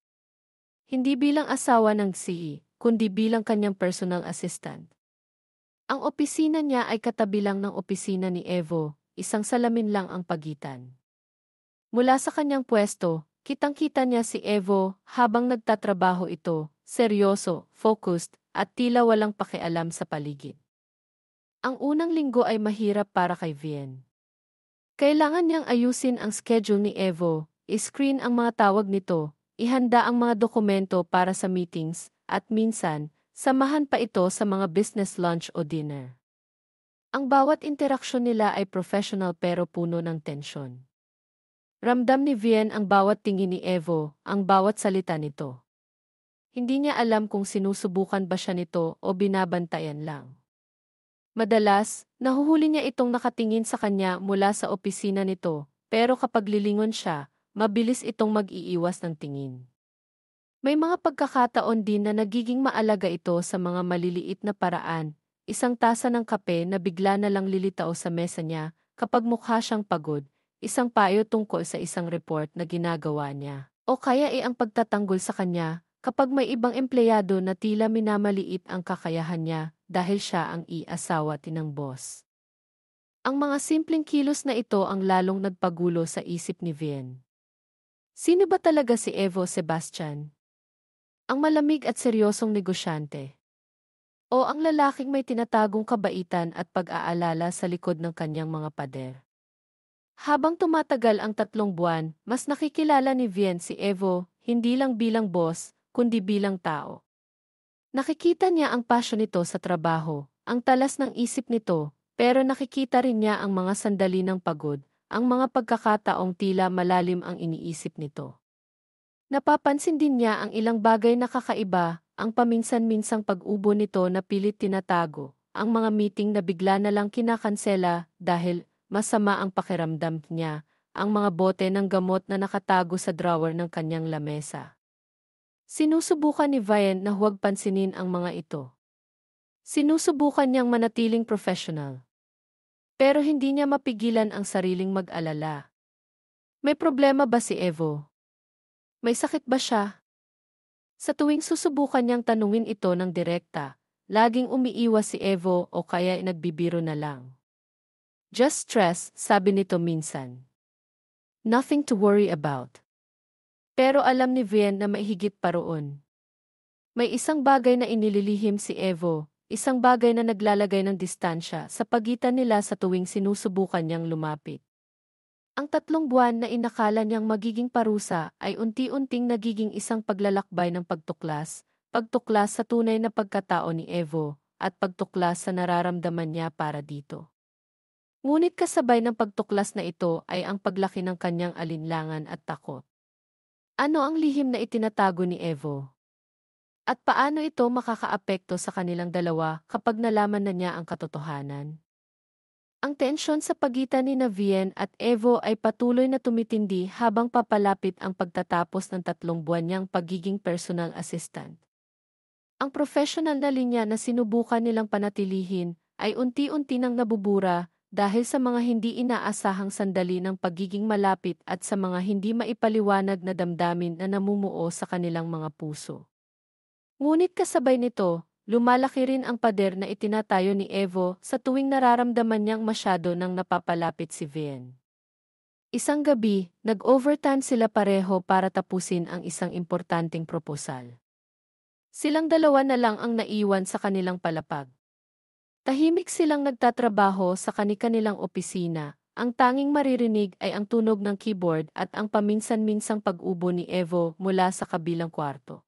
Hindi bilang asawa ng CEO, kundi bilang kanyang personal assistant. Ang opisina niya ay katabi lang ng opisina ni Evo, isang salamin lang ang pagitan. Mula sa kanyang pwesto, kitang-kita niya si Evo habang nagtatrabaho ito, seryoso, focused, at tila walang pakialam sa paligid. Ang unang linggo ay mahirap para kay Vien. Kailangan niyang ayusin ang schedule ni Evo, i-screen ang mga tawag nito, ihanda ang mga dokumento para sa meetings, at minsan, samahan pa ito sa mga business lunch o dinner. Ang bawat interaksyon nila ay professional pero puno ng tensyon. Ramdam ni Vien ang bawat tingin ni Evo, ang bawat salita nito. Hindi niya alam kung sinusubukan ba siya nito o binabantayan lang. Madalas, nahuhuli niya itong nakatingin sa kanya mula sa opisina nito, pero kapag lilingon siya, mabilis itong mag-iiwas ng tingin. May mga pagkakataon din na nagiging maalaga ito sa mga maliliit na paraan, isang tasa ng kape na bigla na lang lilitaw sa mesa niya kapag mukha siyang pagod, isang payo tungkol sa isang report na ginagawa niya. O kaya ang pagtatanggol sa kanya kapag may ibang empleyado na tila minamaliit ang kakayahan niya dahil siya ang i-asawa tinang boss. Ang mga simpleng kilos na ito ang lalong nagpagulo sa isip ni Vien. Sino ba talaga si Evo Sebastian? Ang malamig at seryosong negosyante. O ang lalaking may tinatagong kabaitan at pag-aalala sa likod ng kanyang mga pader. Habang tumatagal ang 3 buwan, mas nakikilala ni Vien si Evo, hindi lang bilang boss, kundi bilang tao. Nakikita niya ang passion nito sa trabaho, ang talas ng isip nito, pero nakikita rin niya ang mga sandali ng pagod, ang mga pagkakataong tila malalim ang iniisip nito. Napapansin din niya ang ilang bagay na kakaiba, ang paminsan-minsang pag-ubo nito na pilit tinatago, ang mga meeting na bigla na lang kinakansela dahil masama ang pakiramdam niya, ang mga bote ng gamot na nakatago sa drawer ng kanyang lamesa. Sinusubukan ni Vien na huwag pansinin ang mga ito. Sinusubukan niyang manatiling professional. Pero hindi niya mapigilan ang sariling mag-alala. May problema ba si Evo? May sakit ba siya? Sa tuwing susubukan niyang tanungin ito ng direkta, laging umiiwas si Evo o kaya nagbibiro na lang. Just stress, sabi nito minsan. Nothing to worry about. Pero alam ni Vien na may higit pa roon. May isang bagay na inililihim si Evo, isang bagay na naglalagay ng distansya sa pagitan nila sa tuwing sinusubukan niyang lumapit. Ang 3 buwan na inakala niyang magiging parusa ay unti-unting nagiging isang paglalakbay ng pagtuklas sa tunay na pagkatao ni Evo, at pagtuklas sa nararamdaman niya para dito. Ngunit kasabay ng pagtuklas na ito ay ang paglaki ng kanyang alinlangan at takot. Ano ang lihim na itinatago ni Evo? At paano ito makakaapekto sa kanilang dalawa kapag nalaman na niya ang katotohanan? Ang tensyon sa pagitan ni Vien at Evo ay patuloy na tumitindi habang papalapit ang pagtatapos ng 3 buwan niyang pagiging personal assistant. Ang professional na linya na sinubukan nilang panatilihin ay unti-unti nang nabubura dahil sa mga hindi inaasahang sandali ng pagiging malapit at sa mga hindi maipaliwanag na damdamin na namumuo sa kanilang mga puso. Ngunit kasabay nito, lumalaki rin ang pader na itinatayo ni Evo sa tuwing nararamdaman niyang masyado nang napapalapit si Vien. Isang gabi, nag-overtime sila pareho para tapusin ang isang importanteng proposal. Silang dalawa na lang ang naiwan sa kanilang palapag. Tahimik silang nagtatrabaho sa kani-kanilang opisina, ang tanging maririnig ay ang tunog ng keyboard at ang paminsan-minsang pag-ubo ni Evo mula sa kabilang kwarto.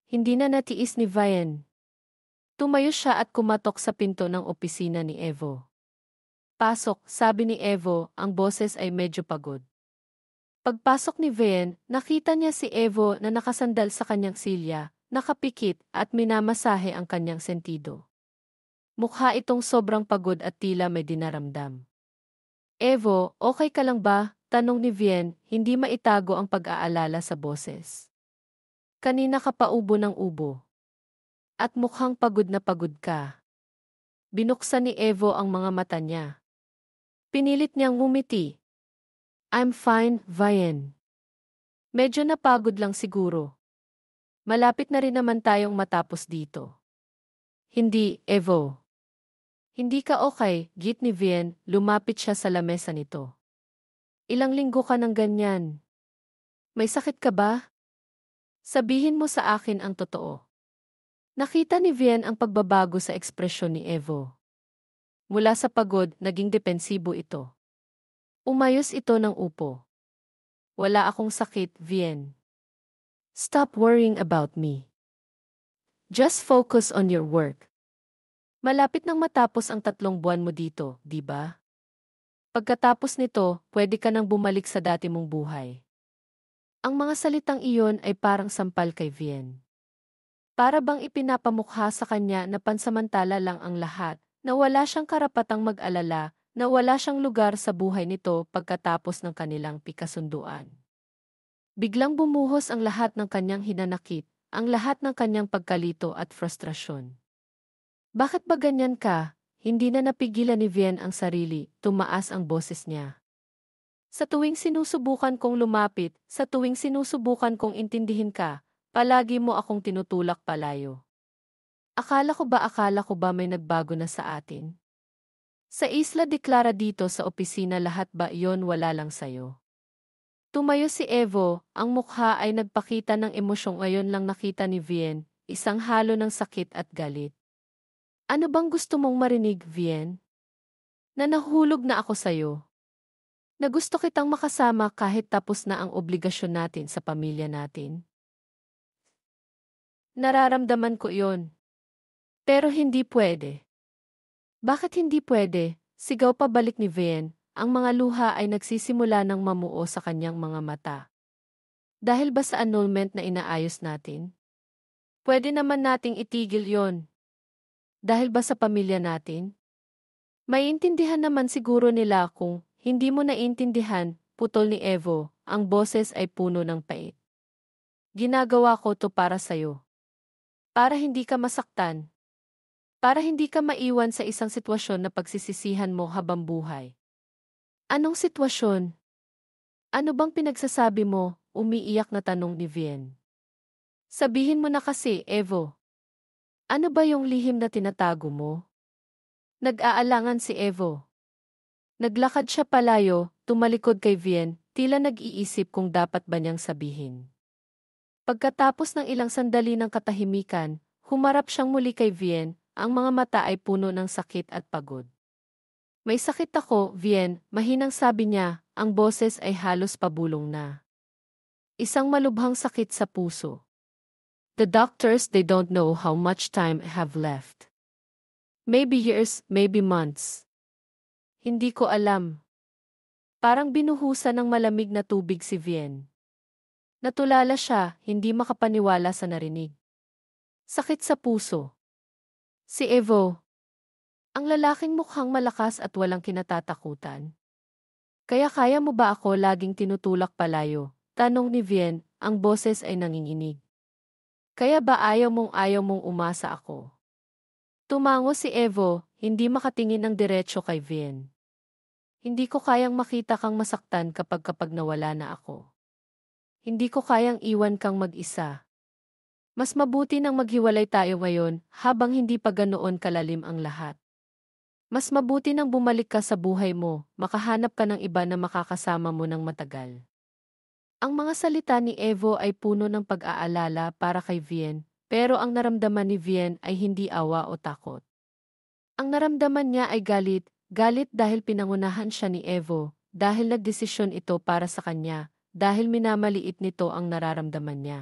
Hindi na natiis ni Vien. Tumayo siya at kumatok sa pinto ng opisina ni Evo. Pasok, sabi ni Evo, ang boses ay medyo pagod. Pagpasok ni Vien, nakita niya si Evo na nakasandal sa kanyang silya, nakapikit at minamasahe ang kanyang sentido. Mukha itong sobrang pagod at tila may dinaramdam. Evo, okay ka lang ba? Tanong ni Vien, hindi maitago ang pag-aalala sa boses. Kanina ka pa ubo ng ubo. At mukhang pagod na pagod ka. Binuksan ni Evo ang mga mata niya. Pinilit niyang ngumiti. I'm fine, Vien. Medyo napagod lang siguro. Malapit na rin naman tayong matapos dito. Hindi, Evo. Hindi ka okay, git ni Vien, lumapit siya sa lamesa nito. Ilang linggo ka ng ganyan. May sakit ka ba? Sabihin mo sa akin ang totoo. Nakita ni Vien ang pagbabago sa ekspresyon ni Evo. Mula sa pagod, naging depensibo ito. Umayos ito ng upo. Wala akong sakit, Vien. Stop worrying about me. Just focus on your work. Malapit nang matapos ang 3 buwan mo dito, di ba? Pagkatapos nito, pwede ka nang bumalik sa dati mong buhay. Ang mga salitang iyon ay parang sampal kay Vien. Para bang ipinapamukha sa kanya na pansamantala lang ang lahat, na wala siyang karapatang mag-alala, na wala siyang lugar sa buhay nito pagkatapos ng kanilang pikasunduan. Biglang bumuhos ang lahat ng kanyang hinanakit, ang lahat ng kanyang pagkalito at frustrasyon. Bakit ba ganyan ka? Hindi na napigilan ni Vien ang sarili, tumaas ang boses niya. Sa tuwing sinusubukan kong lumapit, sa tuwing sinusubukan kong intindihin ka, palagi mo akong tinutulak palayo. Akala ko ba may nagbago na sa atin? Sa Isla de Clara dito sa opisina lahat ba iyon wala lang sayo? Tumayo si Evo, ang mukha ay nagpakita ng emosyong ngayon lang nakita ni Vien, isang halo ng sakit at galit. Ano bang gusto mong marinig, Vien? Na nahulog na ako sayo. Na gusto kitang makasama kahit tapos na ang obligasyon natin sa pamilya natin. Nararamdaman ko yon. Pero hindi pwede. Bakit hindi pwede? Sigaw pabalik ni Vien, ang mga luha ay nagsisimula ng mamuo sa kanyang mga mata. Dahil ba sa annulment na inaayos natin? Pwede naman nating itigil yon. Dahil ba sa pamilya natin? Maiintindihan naman siguro nila kung hindi mo naiintindihan, putol ni Evo, ang boses ay puno ng pait. Ginagawa ko to para sa'yo. Para hindi ka masaktan. Para hindi ka maiwan sa isang sitwasyon na pagsisisihan mo habang buhay. Anong sitwasyon? Ano bang pinagsasabi mo? Umiiyak na tanong ni Vien. Sabihin mo na kasi, Evo. Ano ba yung lihim na tinatago mo? Nag-aalangan si Evo. Naglakad siya palayo, tumalikod kay Vien, tila nag-iisip kung dapat ba niyang sabihin. Pagkatapos ng ilang sandali ng katahimikan, humarap siyang muli kay Vien, ang mga mata ay puno ng sakit at pagod. May sakit ako, Vien, mahinang sabi niya, ang boses ay halos pabulong na. Isang malubhang sakit sa puso. The doctors, they don't know how much time I have left. Maybe years, maybe months. Hindi ko alam. Parang binuhusan ng malamig na tubig si Vien. Natulala siya, hindi makapaniwala sa narinig. Sakit sa puso. Si Evo. Ang lalaking mukhang malakas at walang kinatatakutan. Kaya mo ba ako laging tinutulak palayo? Tanong ni Vien, ang boses ay nanginginig. Kaya ba ayaw mong umasa ako? Tumango si Evo, hindi makatingin ng diretsyo kay Vien. Hindi ko kayang makita kang masaktan kapag nawala na ako. Hindi ko kayang iwan kang mag-isa. Mas mabuti nang maghiwalay tayo ngayon habang hindi pa ganoon kalalim ang lahat. Mas mabuti nang bumalik ka sa buhay mo, makahanap ka ng iba na makakasama mo ng matagal. Ang mga salita ni Evo ay puno ng pag-aalala para kay Vien, pero ang naramdaman ni Vien ay hindi awa o takot. Ang naramdaman niya ay galit, galit dahil pinangunahan siya ni Evo, dahil nagdesisyon ito para sa kanya, dahil minamaliit nito ang nararamdaman niya.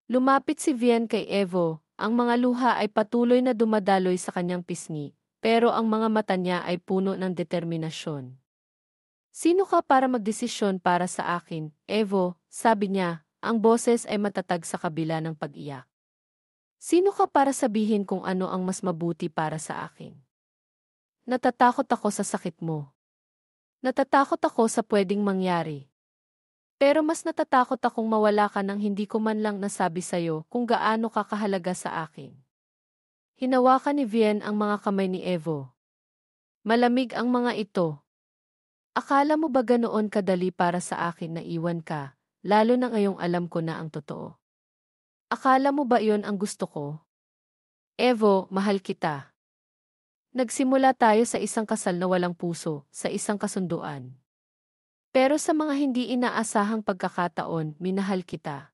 Lumapit si Vien kay Evo, ang mga luha ay patuloy na dumadaloy sa kanyang pisngi, pero ang mga mata niya ay puno ng determinasyon. Sino ka para magdesisyon para sa akin, Evo, sabi niya, ang boses ay matatag sa kabila ng pag-iyak. Sino ka para sabihin kung ano ang mas mabuti para sa akin? Natatakot ako sa sakit mo. Natatakot ako sa pwedeng mangyari. Pero mas natatakot akong mawala ka nang hindi ko man lang nasabi sa'yo kung gaano ka kahalaga sa akin. Hinawakan ni Vien ang mga kamay ni Evo. Malamig ang mga ito. Akala mo ba ganoon kadali para sa akin na iwan ka, lalo na ngayong alam ko na ang totoo? Akala mo ba iyon ang gusto ko? Evo, mahal kita. Nagsimula tayo sa isang kasal na walang puso, sa isang kasunduan. Pero sa mga hindi inaasahang pagkakataon, minahal kita.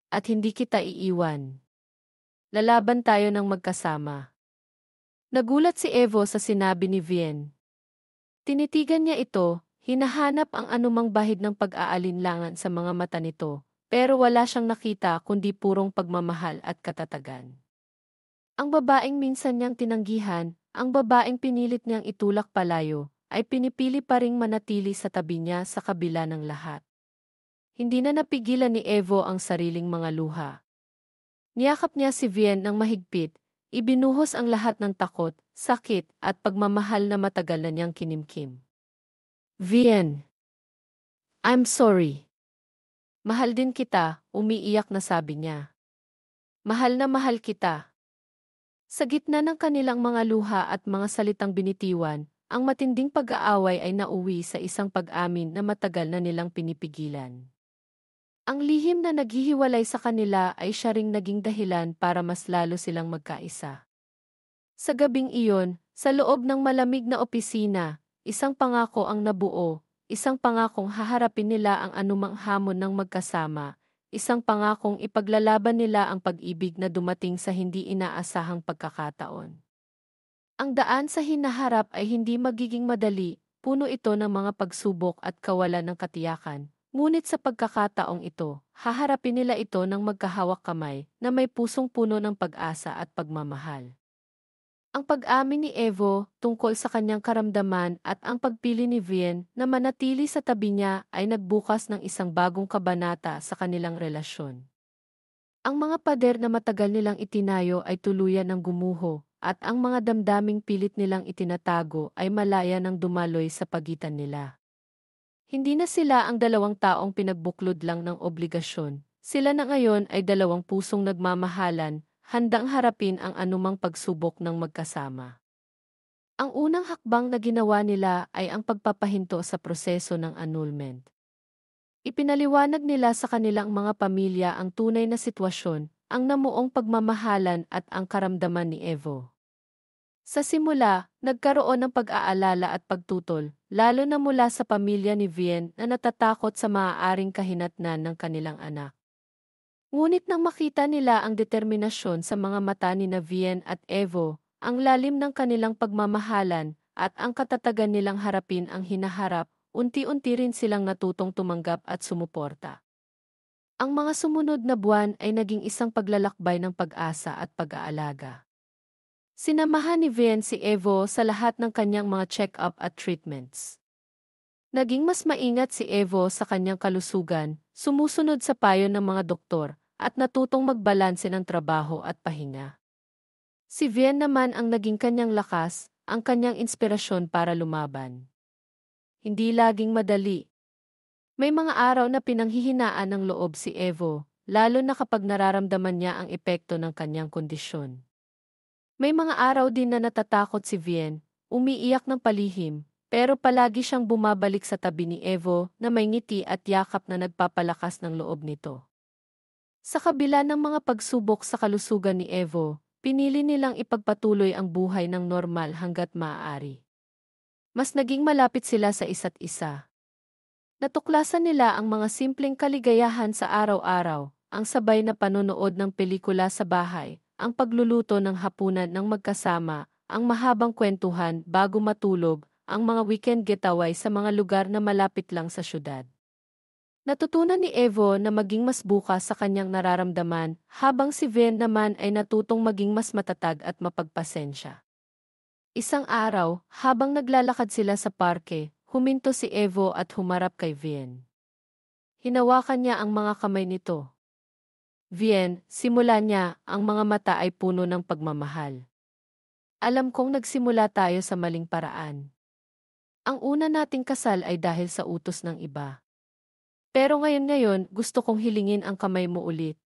At hindi kita iiwan. Lalaban tayo ng magkasama. Nagulat si Evo sa sinabi ni Vien. Tinitigan niya ito, hinahanap ang anumang bahid ng pag-aalinlangan sa mga mata nito, pero wala siyang nakita kundi purong pagmamahal at katatagan. Ang babaeng minsan niyang tinanggihan, ang babaeng pinilit niyang itulak palayo, ay pinipili pa ring manatili sa tabi niya sa kabila ng lahat. Hindi na napigilan ni Evo ang sariling mga luha. Niyakap niya si Vien ng mahigpit, ibinuhos ang lahat ng takot, sakit, at pagmamahal na matagal na niyang kinimkim. Vien, I'm sorry. Mahal din kita, umiiyak na sabi niya. Mahal na mahal kita. Sa gitna ng kanilang mga luha at mga salitang binitiwan, ang matinding pag-aaway ay nauwi sa isang pag-amin na matagal na nilang pinipigilan. Ang lihim na naghihiwalay sa kanila ay siya ring naging dahilan para mas lalo silang magkaisa. Sa gabing iyon, sa loob ng malamig na opisina, isang pangako ang nabuo, isang pangakong haharapin nila ang anumang hamon ng magkasama, isang pangakong ipaglalaban nila ang pag-ibig na dumating sa hindi inaasahang pagkakataon. Ang daan sa hinaharap ay hindi magiging madali, puno ito ng mga pagsubok at kawalan ng katiyakan. Ngunit sa pagkakataong ito, haharapin nila ito ng magkahawak kamay na may pusong puno ng pag-asa at pagmamahal. Ang pag-amin ni Evo tungkol sa kanyang karamdaman at ang pagpili ni Vien na manatili sa tabi niya ay nagbukas ng isang bagong kabanata sa kanilang relasyon. Ang mga pader na matagal nilang itinayo ay tuluyan ng gumuho, at ang mga damdaming pilit nilang itinatago ay malaya ng dumaloy sa pagitan nila. Hindi na sila ang dalawang taong pinagbuklod lang ng obligasyon. Sila na ngayon ay dalawang pusong nagmamahalan, handang harapin ang anumang pagsubok ng magkasama. Ang unang hakbang na ginawa nila ay ang pagpapahinto sa proseso ng annulment. Ipinaliwanag nila sa kanilang mga pamilya ang tunay na sitwasyon, ang namuong pagmamahalan at ang karamdaman ni Evo. Sa simula, nagkaroon ng pag-aalala at pagtutol, lalo na mula sa pamilya ni Vien na natatakot sa maaaring kahinatnan ng kanilang anak. Ngunit nang makita nila ang determinasyon sa mga mata ni Vien at Evo, ang lalim ng kanilang pagmamahalan, at ang katatagan nilang harapin ang hinaharap, unti-unti rin silang natutong tumanggap at sumuporta. Ang mga sumunod na buwan ay naging isang paglalakbay ng pag-asa at pag-aalaga. Sinamahan ni Vien si Evo sa lahat ng kanyang mga check-up at treatments. Naging mas maingat si Evo sa kanyang kalusugan, sumusunod sa payo ng mga doktor, at natutong magbalanse ng trabaho at pahinga. Si Vien naman ang naging kanyang lakas, ang kanyang inspirasyon para lumaban. Hindi laging madali. May mga araw na pinanghihinaan ng loob si Evo, lalo na kapag nararamdaman niya ang epekto ng kanyang kondisyon. May mga araw din na natatakot si Vien, umiiyak ng palihim, pero palagi siyang bumabalik sa tabi ni Evo na may ngiti at yakap na nagpapalakas ng loob nito. Sa kabila ng mga pagsubok sa kalusugan ni Evo, pinili nilang ipagpatuloy ang buhay ng normal hanggat maaari. Mas naging malapit sila sa isa't isa. Natuklasan nila ang mga simpleng kaligayahan sa araw-araw, ang sabay na panonood ng pelikula sa bahay, ang pagluluto ng hapunan ng magkasama, ang mahabang kwentuhan bago matulog, ang mga weekend getaway sa mga lugar na malapit lang sa syudad. Natutunan ni Evo na maging mas bukas sa kanyang nararamdaman, habang si Vien naman ay natutong maging mas matatag at mapagpasensya. Isang araw, habang naglalakad sila sa parke, huminto si Evo at humarap kay Vien. Hinawakan niya ang mga kamay nito. Vien, simula niya, ang mga mata ay puno ng pagmamahal. Alam kong nagsimula tayo sa maling paraan. Ang una nating kasal ay dahil sa utos ng iba. Pero ngayon gusto kong hilingin ang kamay mo ulit.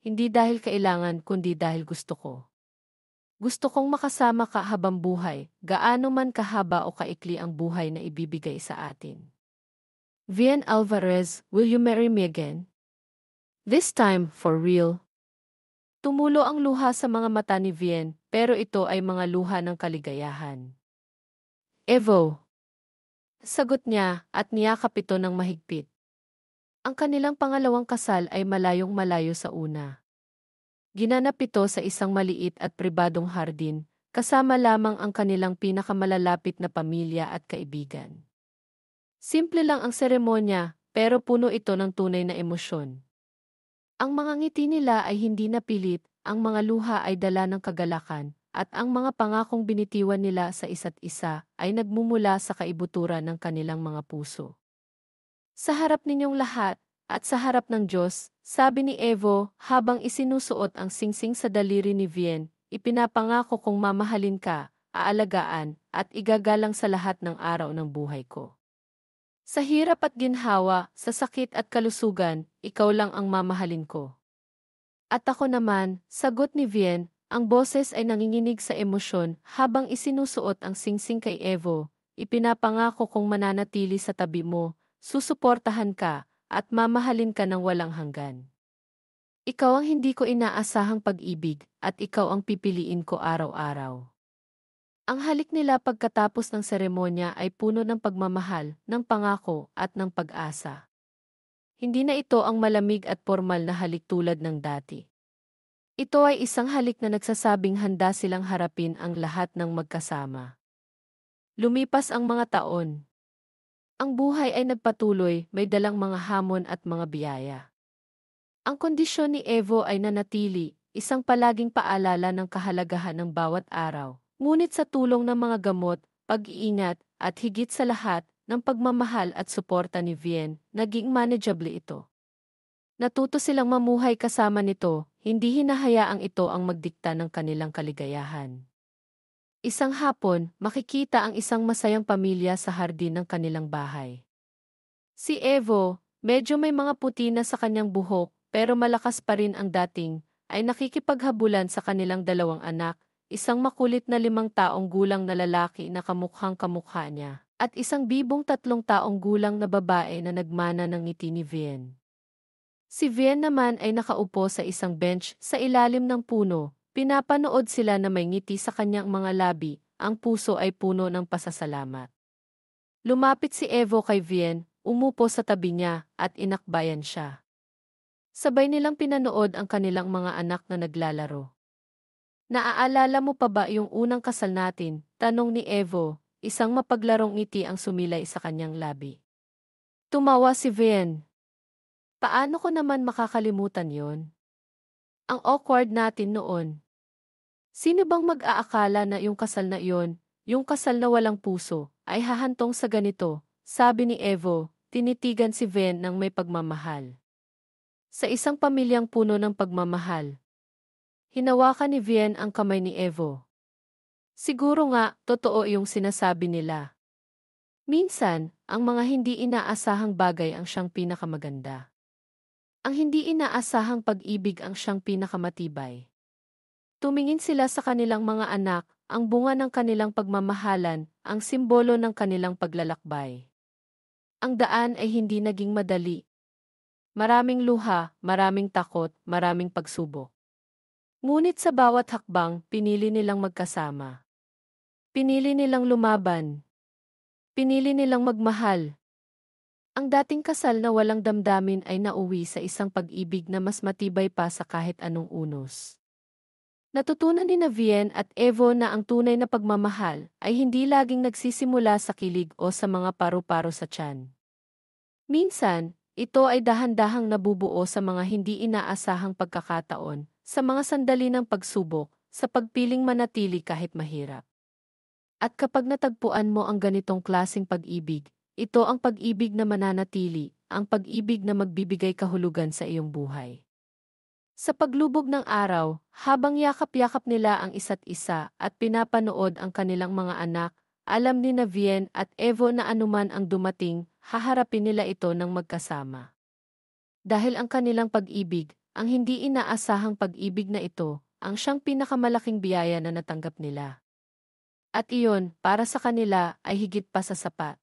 Hindi dahil kailangan kundi dahil gusto ko. Gusto kong makasama ka habang buhay, gaano man kahaba o kaikli ang buhay na ibibigay sa atin. Vien Alvarez, will you marry me again? This time, for real. Tumulo ang luha sa mga mata ni Vien, pero ito ay mga luha ng kaligayahan. Evo. Sagot niya at niyakap ito ng mahigpit. Ang kanilang pangalawang kasal ay malayong-malayo sa una. Ginanap ito sa isang maliit at pribadong hardin, kasama lamang ang kanilang pinakamalalapit na pamilya at kaibigan. Simple lang ang seremonya, pero puno ito ng tunay na emosyon. Ang mga ngiti nila ay hindi napilit, ang mga luha ay dala ng kagalakan, at ang mga pangakong binitiwan nila sa isa't isa ay nagmumula sa kaibuturan ng kanilang mga puso. Sa harap ninyong lahat, at sa harap ng Diyos, sabi ni Evo habang isinusuot ang singsing sa daliri ni Vien, ipinapangako kong mamahalin ka, aalagaan, at igagalang sa lahat ng araw ng buhay ko. Sa hirap at ginhawa, sa sakit at kalusugan, ikaw lang ang mamahalin ko. At ako naman, sagot ni Vien, Ang boses ay nanginginig sa emosyon habang isinusuot ang singsing kay Evo. Ipinapangako kong mananatili sa tabi mo, susuportahan ka, at mamahalin ka ng walang hanggan. Ikaw ang hindi ko inaasahang pag-ibig, at ikaw ang pipiliin ko araw-araw. Ang halik nila pagkatapos ng seremonya ay puno ng pagmamahal, ng pangako, at ng pag-asa. Hindi na ito ang malamig at formal na halik tulad ng dati. Ito ay isang halik na nagsasabing handa silang harapin ang lahat ng magkasama. Lumipas ang mga taon. Ang buhay ay nagpatuloy, may dalang mga hamon at mga biyaya. Ang kondisyon ni Evo ay nanatili, isang palaging paalala ng kahalagahan ng bawat araw. Ngunit sa tulong ng mga gamot, pag-iingat, at higit sa lahat, ng pagmamahal at suporta ni Vian, naging manageable ito. Natuto silang mamuhay kasama nito, hindi hinahayaang ito ang magdikta ng kanilang kaligayahan. Isang hapon, makikita ang isang masayang pamilya sa hardin ng kanilang bahay. Si Evo, medyo may mga puti na sa kanyang buhok, pero malakas pa rin ang dating, ay nakikipaghabulan sa kanilang dalawang anak, isang makulit na 5 taong gulang na lalaki na kamukhang kamukha niya, at isang bibong 3 taong gulang na babae na nagmana ng ngiti ni Vian. Si Vian naman ay nakaupo sa isang bench sa ilalim ng puno. Pinapanood sila na may ngiti sa kanyang mga labi, ang puso ay puno ng pasasalamat. Lumapit si Evo kay Vian, umupo sa tabi niya, at inakbayan siya. Sabay nilang pinanood ang kanilang mga anak na naglalaro. Naaalala mo pa ba yung unang kasal natin? Tanong ni Evo, isang mapaglarong ngiti ang sumilay sa kanyang labi. Tumawa si Vian. Paano ko naman makakalimutan yon? Ang awkward natin noon. Sino bang mag-aakala na yung kasal na iyon, yung kasal na walang puso, ay hahantong sa ganito, sabi ni Evo, tinitigan si Vian ng may pagmamahal. Sa isang pamilyang puno ng pagmamahal. Hinawakan ni Vian ang kamay ni Evo. Siguro nga, totoo yung sinasabi nila. Minsan, ang mga hindi inaasahang bagay ang siyang pinakamaganda. Ang hindi inaasahang pag-ibig ang siyang pinakamatibay. Tumingin sila sa kanilang mga anak, ang bunga ng kanilang pagmamahalan, ang simbolo ng kanilang paglalakbay. Ang daan ay hindi naging madali. Maraming luha, maraming takot, maraming pagsubok. Ngunit sa bawat hakbang, pinili nilang magkasama. Pinili nilang lumaban. Pinili nilang magmahal. Ang dating kasal na walang damdamin ay nauwi sa isang pag-ibig na mas matibay pa sa kahit anong unos. Natutunan ni Vian at Evo na ang tunay na pagmamahal ay hindi laging nagsisimula sa kilig o sa mga paru-paro sa tiyan. Minsan, ito ay dahan-dahang nabubuo sa mga hindi inaasahang pagkakataon, sa mga sandali ng pagsubok, sa pagpiling manatili kahit mahirap. At kapag natagpuan mo ang ganitong klaseng pag-ibig, ito ang pag-ibig na mananatili, ang pag-ibig na magbibigay kahulugan sa iyong buhay. Sa paglubog ng araw, habang yakap-yakap nila ang isa't isa at pinapanood ang kanilang mga anak, alam ni Vian at Evo na anuman ang dumating, haharapin nila ito ng magkasama. Dahil ang kanilang pag-ibig, ang hindi inaasahang pag-ibig na ito, ang siyang pinakamalaking biyaya na natanggap nila. At iyon, para sa kanila, ay higit pa sa sapat.